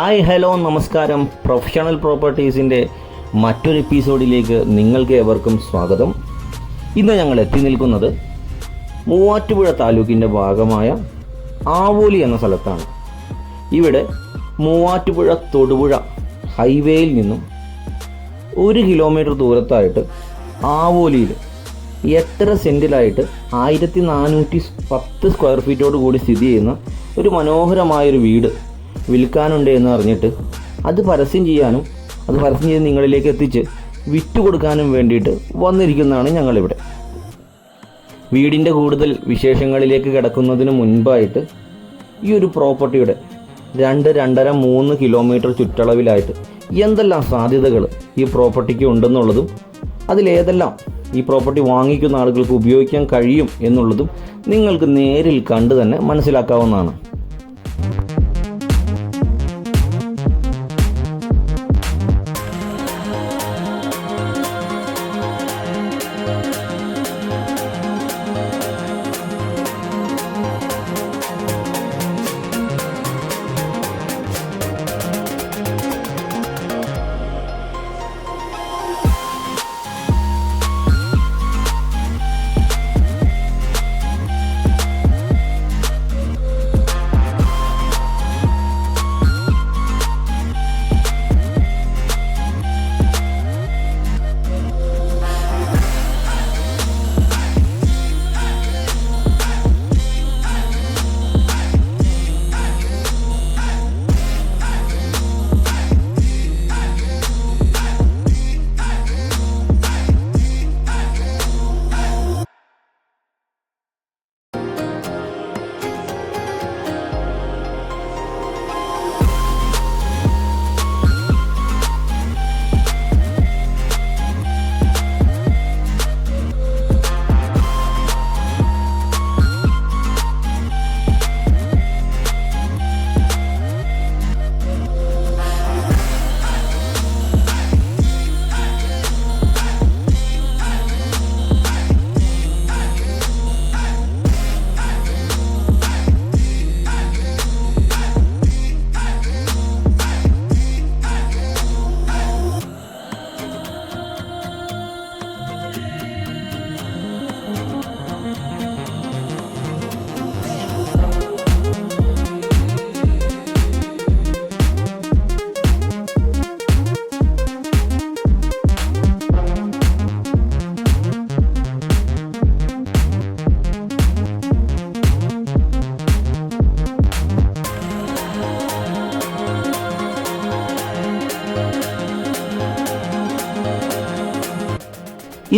Hi hello നമസ്കാരം. Professional പ്രോപ്പർട്ടീസിൻ്റെ മറ്റൊരു എപ്പിസോഡിലേക്ക് നിങ്ങൾക്ക് ഏവർക്കും സ്വാഗതം. ഇന്ന് ഞങ്ങൾ എത്തി നിൽക്കുന്നത് മൂവാറ്റുപുഴ താലൂക്കിൻ്റെ ഭാഗമായ ആവോലി എന്ന സ്ഥലത്താണ്. ഇവിടെ മൂവാറ്റുപുഴ തൊടുപുഴ ഹൈവേയിൽ നിന്നും 1 കിലോമീറ്റർ ദൂരത്തായിട്ട് ആവോലിയിൽ 8.5 സെൻറ്റിലായിട്ട് 1410 സ്ക്വയർ ഫീറ്റോട് കൂടി സ്ഥിതി ചെയ്യുന്ന ഒരു മനോഹരമായൊരു വീട് വിൽക്കാനുണ്ട് എന്ന് അറിഞ്ഞിട്ട് അത് പരസ്യം ചെയ്ത് നിങ്ങളിലേക്ക് എത്തിച്ച് വിറ്റുകൊടുക്കാനും വേണ്ടിയിട്ട് വന്നിരിക്കുന്നതാണ് ഞങ്ങളിവിടെ. വീടിൻ്റെ കൂടുതൽ വിശേഷങ്ങളിലേക്ക് കിടക്കുന്നതിന് മുൻപായിട്ട് ഈ ഒരു പ്രോപ്പർട്ടിയുടെ 2-2.5-3 കിലോമീറ്റർ ചുറ്റളവിലായിട്ട് എന്തെല്ലാം സാധ്യതകൾ ഈ പ്രോപ്പർട്ടിക്ക് ഉണ്ടെന്നുള്ളതും അതിലേതെല്ലാം ഈ പ്രോപ്പർട്ടി വാങ്ങിക്കുന്ന ആളുകൾക്ക് ഉപയോഗിക്കാൻ കഴിയും എന്നുള്ളതും നിങ്ങൾക്ക് നേരിൽ കണ്ട് തന്നെ മനസ്സിലാക്കാവുന്നതാണ്.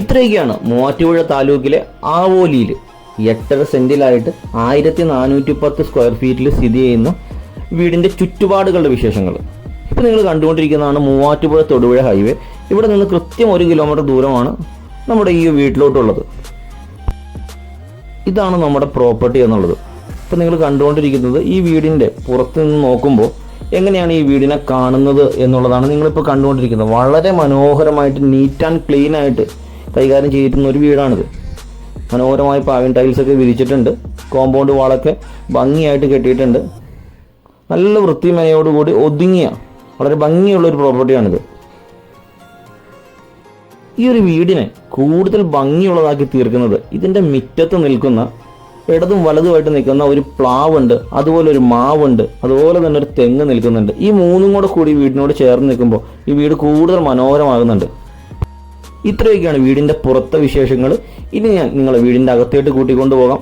ഇത്രയൊക്കെയാണ് മൂവാറ്റുപുഴ താലൂക്കിലെ ആവോലിയിൽ 8.5 സെൻറ്റിലായിട്ട് 1410 സ്ക്വയർ ഫീറ്റിൽ സ്ഥിതി ചെയ്യുന്ന വീടിൻ്റെ ചുറ്റുപാടുകളുടെ വിശേഷങ്ങൾ. ഇപ്പോൾ നിങ്ങൾ കണ്ടുകൊണ്ടിരിക്കുന്നതാണ് മൂവാറ്റുപുഴ തൊടുപുഴ ഹൈവേ. ഇവിടെ നിന്ന് കൃത്യം 1 കിലോമീറ്റർ ദൂരമാണ് നമ്മുടെ ഈ വീട്ടിലോട്ടുള്ളത്. ഇതാണ് നമ്മുടെ പ്രോപ്പർട്ടി എന്നുള്ളത്. ഇപ്പോൾ നിങ്ങൾ കണ്ടുകൊണ്ടിരിക്കുന്നത് ഈ വീടിൻ്റെ പുറത്ത് നിന്ന് നോക്കുമ്പോൾ എങ്ങനെയാണ് ഈ വീടിനെ കാണുന്നത് എന്നുള്ളതാണ് നിങ്ങളിപ്പോൾ കണ്ടുകൊണ്ടിരിക്കുന്നത്. വളരെ മനോഹരമായിട്ട് നീറ്റ് ആൻഡ് ക്ലീൻ ആയിട്ട് കൈകാര്യം ചെയ്തിരുന്ന ഒരു വീടാണിത്. മനോഹരമായി പാവിൻ ടൈൽസൊക്കെ വിരിച്ചിട്ടുണ്ട്. കോമ്പൗണ്ട് വാളൊക്കെ ഭംഗിയായിട്ട് കെട്ടിയിട്ടുണ്ട്. നല്ല വൃത്തിമനയോടുകൂടി ഒതുങ്ങിയ വളരെ ഭംഗിയുള്ളൊരു പ്രോപ്പർട്ടിയാണിത്. ഈ ഒരു വീടിനെ കൂടുതൽ ഭംഗിയുള്ളതാക്കി തീർക്കുന്നത് ഇതിൻ്റെ മുറ്റത്ത് നിൽക്കുന്ന ഇടതും വലതുമായിട്ട് നിൽക്കുന്ന ഒരു പ്ലാവുണ്ട്, അതുപോലെ ഒരു മാവുണ്ട്, അതുപോലെ തന്നെ ഒരു തെങ്ങ് നിൽക്കുന്നുണ്ട്. ഈ മൂന്നും കൂടി വീടിനോട് ചേർന്ന് നിൽക്കുമ്പോൾ ഈ വീട് കൂടുതൽ മനോഹരമാകുന്നുണ്ട്. ഇത്രയൊക്കെയാണ് വീടിൻ്റെ പുറത്തെ വിശേഷങ്ങൾ. ഇനി ഞാൻ നിങ്ങളെ വീടിൻ്റെ അകത്തേട്ട് കൂട്ടിക്കൊണ്ടു പോകാം.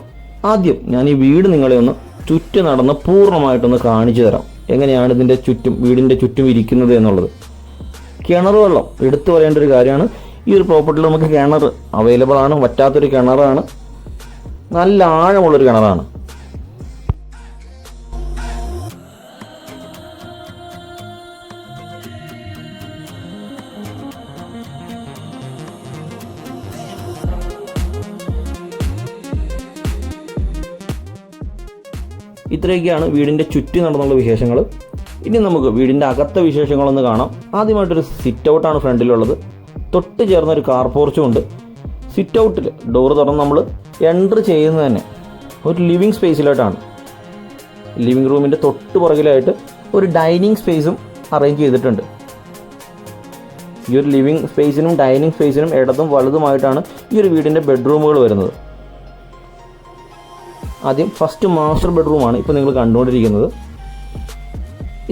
ആദ്യം ഞാൻ ഈ വീട് നിങ്ങളെ ഒന്ന് ചുറ്റും നടന്ന് പൂർണ്ണമായിട്ടൊന്ന് കാണിച്ചു തരാം എങ്ങനെയാണ് ഇതിൻ്റെ വീടിൻ്റെ ചുറ്റും ഇരിക്കുന്നത് എന്നുള്ളത്. കിണർ വെള്ളം എടുത്തു പറയേണ്ട ഒരു കാര്യമാണ്. ഈ ഒരു പ്രോപ്പർട്ടിയിൽ നമുക്ക് കിണർ അവൈലബിൾ ആണ്. വറ്റാത്തൊരു കിണറാണ്, നല്ല ആഴമുള്ളൊരു കിണറാണ്. ഇത്രയൊക്കെയാണ് വീടിൻ്റെ ചുറ്റി നടന്നുള്ള വിശേഷങ്ങൾ. ഇനി നമുക്ക് വീടിൻ്റെ അകത്തെ വിശേഷങ്ങളൊന്ന് കാണാം. ആദ്യമായിട്ടൊരു സിറ്റ് ഔട്ടാണ് ഫ്രണ്ടിലുള്ളത്. തൊട്ട് ചേർന്നൊരു കാർ പോർച്ചും ഉണ്ട്. സിറ്റ് ഔട്ടിൽ ഡോർ തുറന്ന് നമ്മൾ എൻ്റർ ചെയ്യുന്നത് തന്നെ ഒരു ലിവിങ് സ്പേസിലായിട്ടാണ്. ലിവിങ് റൂമിൻ്റെ തൊട്ട് പുറകിലായിട്ട് ഒരു ഡൈനിങ് സ്പേസും അറേഞ്ച് ചെയ്തിട്ടുണ്ട്. ഈ ഒരു ലിവിങ് സ്പേസിനും ഡൈനിങ് സ്പേസിനും ഇടതും വലതുമായിട്ടാണ് ഈ ഒരു വീടിൻ്റെ ബെഡ്റൂമുകൾ വരുന്നത്. ആദ്യം ഫസ്റ്റ് മാസ്റ്റർ ബെഡ്റൂമാണ് ഇപ്പോൾ നിങ്ങൾ കണ്ടുകൊണ്ടിരിക്കുന്നത്.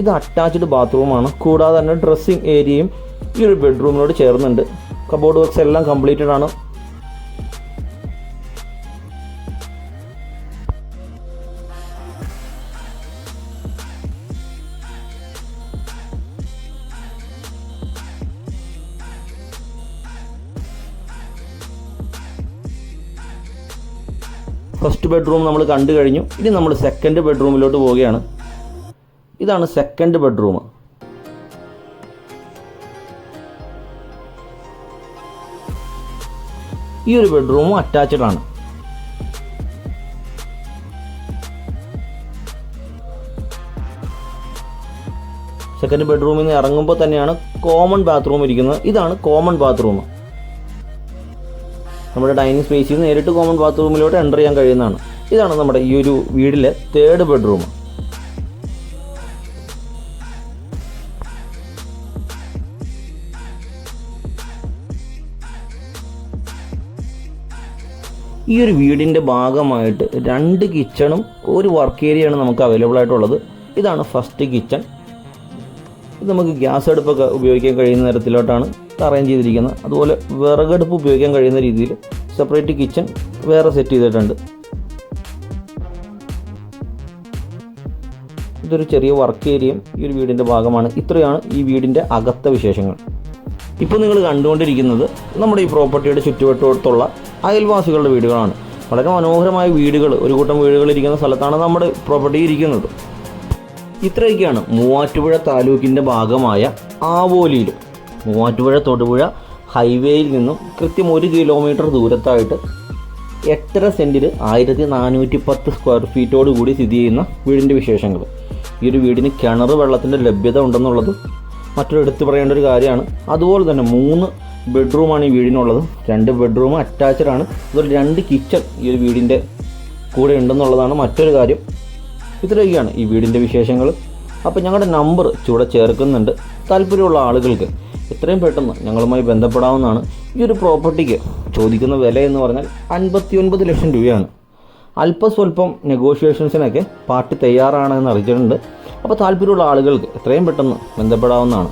ഇത് അറ്റാച്ച്ഡ് ബാത്റൂമാണ്. കൂടാതെ തന്നെ ഡ്രസ്സിങ് ഏരിയയും ഈ ഒരു ബെഡ്റൂമിനോട് ചേർന്നുണ്ട്. കബോർഡ് വർക്ക്സ് എല്ലാം കംപ്ലീറ്റഡ് ആണ്. ഫസ്റ്റ് ബെഡ്റൂം നമ്മൾ കണ്ടു കഴിഞ്ഞു. ഇനി നമ്മൾ സെക്കൻഡ് ബെഡ്റൂമിലോട്ട് പോവുകയാണ്. ഇതാണ് സെക്കൻഡ് ബെഡ്റൂം. ഈ ഒരു ബെഡ്റൂമും അറ്റാച്ച്ഡ് ആണ്. സെക്കൻഡ് ബെഡ്റൂമിൽ നിന്ന് ഇറങ്ങുമ്പോൾ തന്നെയാണ് കോമൺ ബാത്റൂം ഇരിക്കുന്നത്. ഇതാണ് കോമൺ ബാത്റൂം. നമ്മുടെ ഡൈനിങ് സ്പേസിൽ നിന്ന് നേരിട്ട് കോമൺ ബാത്റൂമിലോട്ട് എൻ്റർ ചെയ്യാൻ കഴിയുന്നതാണ്. ഇതാണ് നമ്മുടെ ഈ ഒരു വീടിലെ തേർഡ് ബെഡ്റൂം. ഈ ഒരു വീടിൻ്റെ ഭാഗമായിട്ട് 2 കിച്ചണും ഒരു വർക്ക് ഏരിയയാണ് നമുക്ക് അവൈലബിൾ ആയിട്ടുള്ളത്. ഇതാണ് ഫസ്റ്റ് കിച്ചൺ. ഇത് നമുക്ക് ഗ്യാസ് അടുപ്പൊക്കെ ഉപയോഗിക്കാൻ കഴിയുന്ന തരത്തിലോട്ടാണ് അറേഞ്ച് ചെയ്തിരിക്കുന്നത്. അതുപോലെ വിറകടുപ്പ് ഉപയോഗിക്കാൻ കഴിയുന്ന രീതിയിൽ സെപ്പറേറ്റ് കിച്ചൺ വേറെ സെറ്റ് ചെയ്തിട്ടുണ്ട്. ഇതൊരു ചെറിയ വർക്ക് ഏരിയയും ഈ ഒരു വീടിൻ്റെ ഭാഗമാണ്. ഇത്രയാണ് ഈ വീടിൻ്റെ അകത്തെ വിശേഷങ്ങൾ. ഇപ്പോൾ നിങ്ങൾ കണ്ടുകൊണ്ടിരിക്കുന്നത് നമ്മുടെ ഈ പ്രോപ്പർട്ടിയുടെ ചുറ്റുവട്ടത്തുള്ള അയൽവാസികളുടെ വീടുകളാണ്. വളരെ മനോഹരമായ വീടുകൾ, ഒരു കൂട്ടം വീടുകൾ ഇരിക്കുന്ന സ്ഥലത്താണ് നമ്മുടെ പ്രോപ്പർട്ടി ഇരിക്കുന്നത്. ഇത്രയൊക്കെയാണ് മൂവാറ്റുപുഴ താലൂക്കിൻ്റെ ഭാഗമായ ആവോലിയിൽ, മൂവാറ്റുപുഴ തൊടുപുഴ ഹൈവേയിൽ നിന്നും കൃത്യം 1 കിലോമീറ്റർ ദൂരത്തായിട്ട് 8.5 സെൻറ്റിൽ 1410 സ്ക്വയർ ഫീറ്റോട് കൂടി സ്ഥിതി ചെയ്യുന്ന വീടിൻ്റെ വിശേഷങ്ങൾ. ഈ ഒരു വീടിന് കിണർ വെള്ളത്തിൻ്റെ ലഭ്യത ഉണ്ടെന്നുള്ളത് മറ്റൊരു എടുത്തു പറയേണ്ട ഒരു കാര്യമാണ്. അതുപോലെ തന്നെ 3 ബെഡ്റൂമാണ് ഈ വീടിനുള്ളത്. 2 ബെഡ്റൂം അറ്റാച്ച്ഡ് ആണ്. അതുപോലെ 2 കിച്ചൺ ഈ ഒരു വീടിൻ്റെ കൂടെ ഉണ്ടെന്നുള്ളതാണ് മറ്റൊരു കാര്യം. ഇത്രയൊക്കെയാണ് ഈ വീടിൻ്റെ വിശേഷങ്ങൾ. അപ്പോൾ ഞങ്ങളുടെ നമ്പർ ചൂടെ ചേർക്കുന്നുണ്ട്. താല്പര്യമുള്ള ആളുകൾക്ക് എത്രയും പെട്ടെന്ന് ഞങ്ങളുമായി ബന്ധപ്പെടാവുന്നതാണ്. ഈ ഒരു പ്രോപ്പർട്ടിക്ക് ചോദിക്കുന്ന വില എന്ന് പറഞ്ഞാൽ 59 ലക്ഷം രൂപയാണ്. അല്പസ്വല്പം നെഗോഷിയേഷൻസിനൊക്കെ പാർട്ടി തയ്യാറാണെന്ന് അറിയിച്ചിട്ടുണ്ട്. അപ്പോൾ താല്പര്യമുള്ള ആളുകൾക്ക് എത്രയും പെട്ടെന്ന് ബന്ധപ്പെടാവുന്നതാണ്.